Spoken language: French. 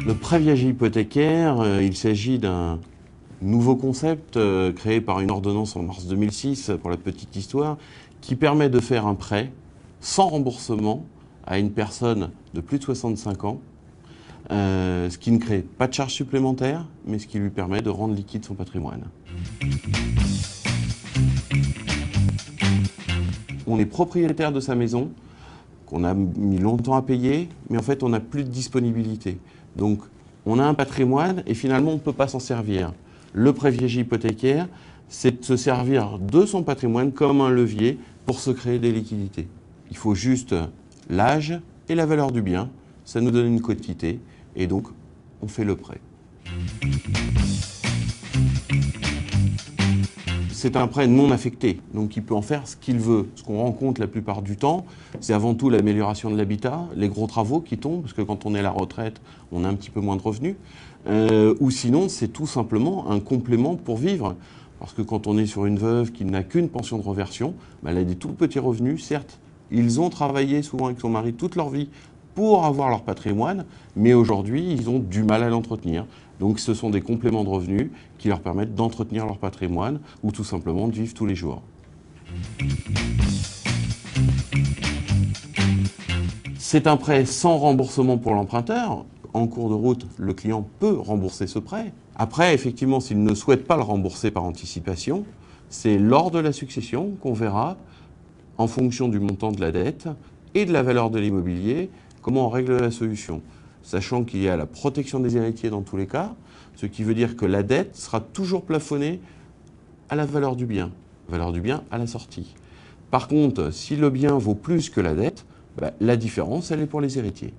Le prêt viager hypothécaire, il s'agit d'un nouveau concept créé par une ordonnance en mars 2006, pour la petite histoire, qui permet de faire un prêt sans remboursement à une personne de plus de 65 ans, ce qui ne crée pas de charge supplémentaire, mais ce qui lui permet de rendre liquide son patrimoine. On est propriétaire de sa maison, qu'on a mis longtemps à payer, mais en fait on n'a plus de disponibilité. Donc on a un patrimoine et finalement on ne peut pas s'en servir. Le prêt viager hypothécaire, c'est de se servir de son patrimoine comme un levier pour se créer des liquidités. Il faut juste l'âge et la valeur du bien, ça nous donne une quotité et donc on fait le prêt. C'est un prêt non affecté, donc il peut en faire ce qu'il veut. Ce qu'on rencontre la plupart du temps, c'est avant tout l'amélioration de l'habitat, les gros travaux qui tombent, parce que quand on est à la retraite, on a un petit peu moins de revenus. Ou sinon, c'est tout simplement un complément pour vivre. Parce que quand on est sur une veuve qui n'a qu'une pension de reversion, elle a des tout petits revenus, certes. Ils ont travaillé souvent avec son mari toute leur vie pour avoir leur patrimoine, mais aujourd'hui, ils ont du mal à l'entretenir. Donc ce sont des compléments de revenus qui leur permettent d'entretenir leur patrimoine ou tout simplement de vivre tous les jours. C'est un prêt sans remboursement pour l'emprunteur. En cours de route, le client peut rembourser ce prêt. Après, effectivement, s'il ne souhaite pas le rembourser par anticipation, c'est lors de la succession qu'on verra, en fonction du montant de la dette et de la valeur de l'immobilier, comment on règle la solution. Sachant qu'il y a la protection des héritiers dans tous les cas, ce qui veut dire que la dette sera toujours plafonnée à la valeur du bien à la sortie. Par contre, si le bien vaut plus que la dette, la différence, elle est pour les héritiers.